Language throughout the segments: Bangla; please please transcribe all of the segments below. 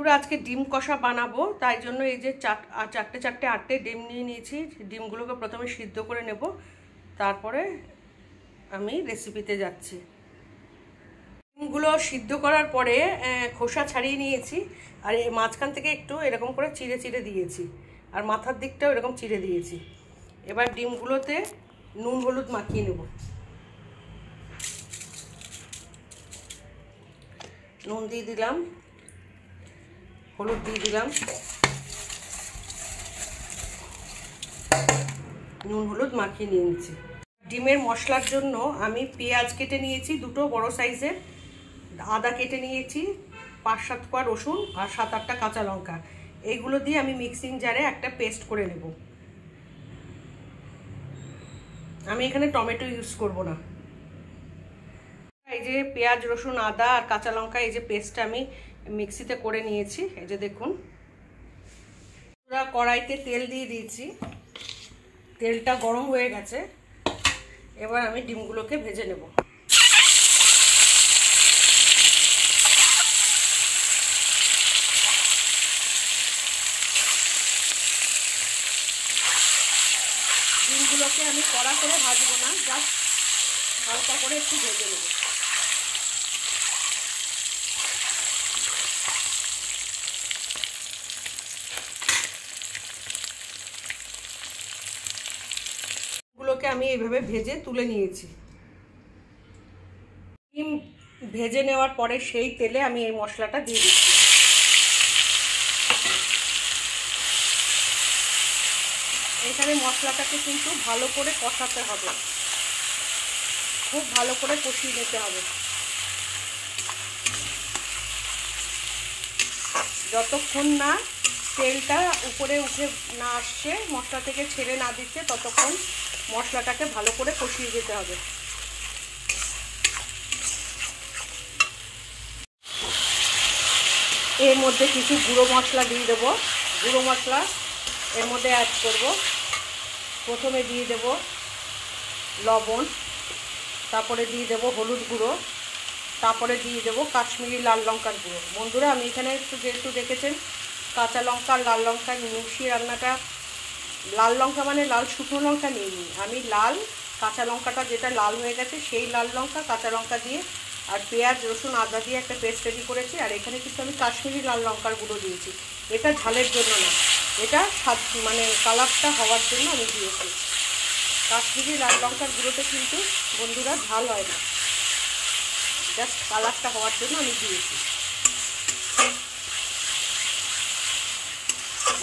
বন্ধুরা আজকে ডিম কষা বানাবো, তাই জন্য এই যে চারটে ডিম নিয়ে নিয়েছি। ডিমগুলোকে প্রথমে সিদ্ধ করে নেব, তারপরে আমি রেসিপিতে যাচ্ছি। ডিমগুলো সিদ্ধ করার পরে খোসা ছাড়িয়ে নিয়েছি, আর এই মাঝখান থেকে একটু এরকম করে চিড়ে চিড়ে দিয়েছি, আর মাথার দিকটাও এরকম চিড়ে দিয়েছি। এবার ডিমগুলোতে নুন হলুদ মাখিয়ে নেব। নুন দিয়ে দিলাম, হলুদ দিয়ে দিলাম, নুন হলুদ মাখিয়ে নিয়ে নিচ্ছি। ডিমের মশলার জন্য আমি পেঁয়াজ কেটে নিয়েছি দুটো বড় সাইজের, আদা কেটে নিয়েছি 5-7 কোয়া রসুন, আর 7-8টা কাঁচা লঙ্কা। এইগুলো দিয়ে আমি মিক্সিং জারে একটা পেস্ট করে নেব। আমি এখানে টমেটো ইউজ করব না। এই যে পেঁয়াজ রসুন আদা আর কাঁচা লঙ্কা, এই যে পেস্টটা আমি মিক্সিতে করে নিয়েছি। এই যে দেখুন, পুরো কড়াইতে তেল দিয়ে দিয়েছি, তেলটা গরম হয়ে গেছে। এবার আমি ডিমগুলোকে ভেজে নেব। ডিমগুলোকে আমি কড়া করে ভাজবো না, জাস্ট হালকা করে একটু ভেজে নেব। গুলোকে আমি এইভাবে ভেজে তুলে নিয়েছি। ডিম ভেজে নেওয়ার পরে সেই তেলে আমি এই মশলাটা দিয়ে দিচ্ছি। এখানে মশলাটাকে কিন্তু ভালো করে কষাতে হবে, খুব ভালো করে কষিয়ে নিতে হবে। যতক্ষণ না তেলটা উপরে উঠে না আসছে, মশলা থেকে ছেড়ে না দিচ্ছে, ততক্ষণ মশলাটাকে ভালো করে কষিয়ে যেতে হবে। এর মধ্যে কিছু গুঁড়ো মশলা দিয়ে দেবো। গুঁড়ো মশলা এর মধ্যে অ্যাড করব। প্রথমে দিয়ে দেব লবণ, তারপরে দিয়ে দেব হলুদ গুঁড়ো, তারপরে দিয়ে দেব কাশ্মীরি লাল লঙ্কার গুঁড়ো। বন্ধুরা আমি এখানে যেহেতু দেখেছেন কাঁচা লঙ্কা আর লাল লঙ্কা মিশিয়ে রান্নাটা, লাল লঙ্কা মানে লাল শুকনো লঙ্কা নিইনি আমি, লাল কাঁচা লঙ্কাটা যেটা লাল হয়ে গেছে সেই লাল লঙ্কা কাঁচা লঙ্কা দিয়ে আর পেঁয়াজ রসুন আদা দিয়ে একটা পেস্ট রেডি করেছি। আর এখানে কিন্তু আমি কাশ্মীরি লাল লঙ্কার গুঁড়ো দিয়েছি। এটা ঝালের জন্য না, এটা স্বাদ মানে কালারটা হওয়ার জন্য আমি দিয়েছি। কাশ্মীরি লাল লঙ্কার গুঁড়োতে কিন্তু বন্ধুরা ঝাল হয় না, জাস্ট কালারটা হওয়ার জন্য আমি দিয়েছি।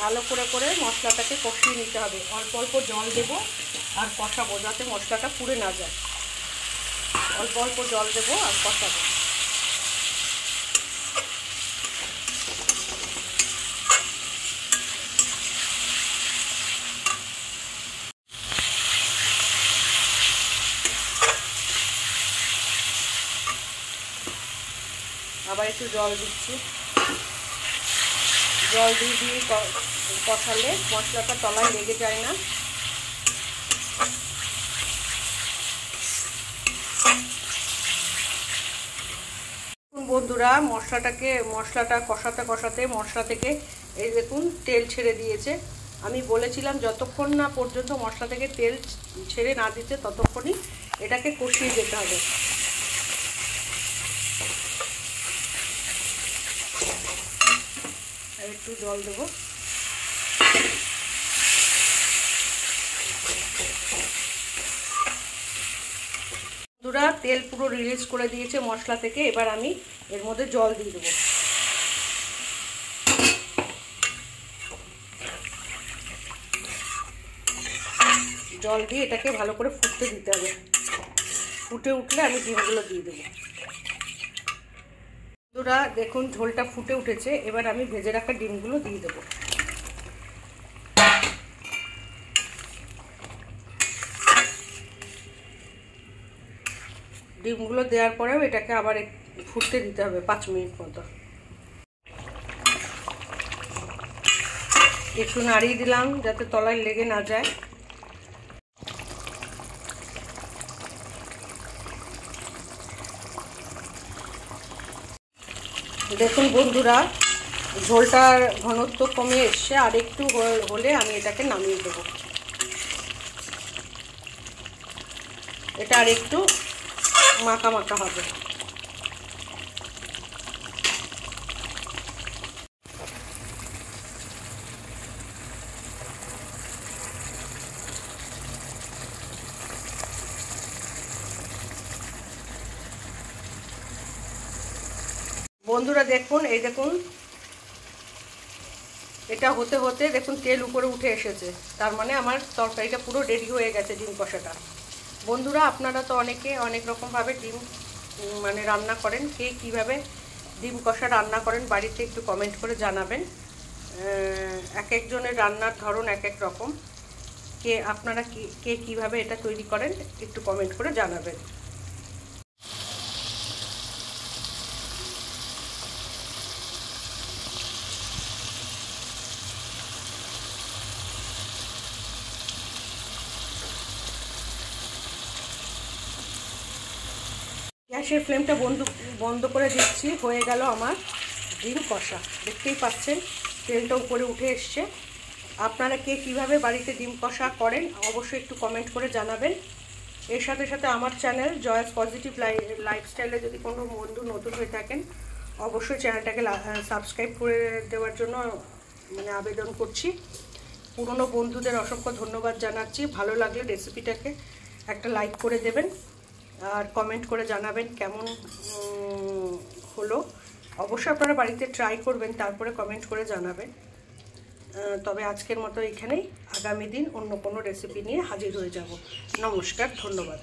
ভালো করে করে মশলাটাকে কষিয়ে নিতে হবে। অল্প অল্প জল দেব আর কষাবো, যাতে মশলাটা পুড়ে না যায়। অল্প অল্প জল দেব আর কষাবো। আবার একটু জল দিচ্ছি। জল দিয়ে দিয়ে কষালে মশলাটা তলায় লেগে যায় না। বন্ধুরা মশলাটা কষাতে কষাতে মশলা থেকে এই দেখুন তেল ছেড়ে দিয়েছে। আমি বলেছিলাম যতক্ষণ না পর্যন্ত মশলা থেকে তেল ছেড়ে না দিচ্ছে ততক্ষণই এটাকে কষিয়ে যেতে হবে। একটু জল দেব। বন্ধুরা তেল পুরো রিলিজ করে দিয়েছে মশলা থেকে। এবার আমি এর মধ্যে জল দিয়ে দেবো। জল দিয়ে এটাকে ভালো করে ফুটতে দিতে হবে। ফুটে উঠলে আমি ডিমগুলো দিয়ে দেবো। বন্ধুরা দেখুন ঝোলটা ফুটে উঠেছে। এবার আমি ভেজে রাখা ডিমগুলো দিয়ে দেবো। ডিমগুলো দেওয়ার পরেও এটাকে আবার ফুটতে দিতে হবে 5 মিনিট মতো। একটু নাড়িয়ে দিলাম যাতে তলায় লেগে না যায়। দেখুন বন্ধুরা ঝোলটার ঘনত্ব কমে এসছে, আর একটু হলে আমি এটাকে নামিয়ে দেবো। এটা আর একটু মাখা মাখা হবে। বন্ধুরা দেখুন, এই দেখুন এটা হতে হতে দেখুন তেল উপরে উঠে এসেছে, তার মানে আমার তরকারিটা পুরো রেডি হয়ে গেছে ডিম কষাটা। বন্ধুরা আপনারা তো অনেকে অনেক রকমভাবে ডিম মানে রান্না করেন, কে কীভাবে ডিম কষা রান্না করেন বাড়িতে একটু কমেন্ট করে জানাবেন। এক একজনের রান্নার ধরন এক এক রকম, আপনারা কে কীভাবে এটা তৈরি করেন একটু কমেন্ট করে জানাবেন। গ্যাসের ফ্লেমটা বন্ধ করে দিচ্ছি। হয়ে গেল আমার ডিম কষা, দেখতেই পাচ্ছেন তেলটা উপরে উঠে এসছে। আপনারা কে কীভাবে বাড়িতে ডিম কষা করেন অবশ্যই একটু কমেন্ট করে জানাবেন। এর সাথে সাথে আমার চ্যানেল জয়াস পজিটিভ লাইফস্টাইলে যদি কোনো বন্ধু নতুন হয়ে থাকেন অবশ্যই চ্যানেলটাকে সাবস্ক্রাইব করে দেওয়ার জন্য মানে আবেদন করছি। পুরনো বন্ধুদের অসংখ্য ধন্যবাদ জানাচ্ছি। ভালো লাগলে রেসিপিটাকে একটা লাইক করে দেবেন আর কমেন্ট করে জানাবেন কেমন হলো। অবশ্যই আপনারা বাড়িতে ট্রাই করবেন, তারপরে কমেন্ট করে জানাবেন। তবে আজকের মতো এখানেই, আগামী দিন অন্য কোনো রেসিপি নিয়ে হাজির হয়ে যাব। নমস্কার, ধন্যবাদ।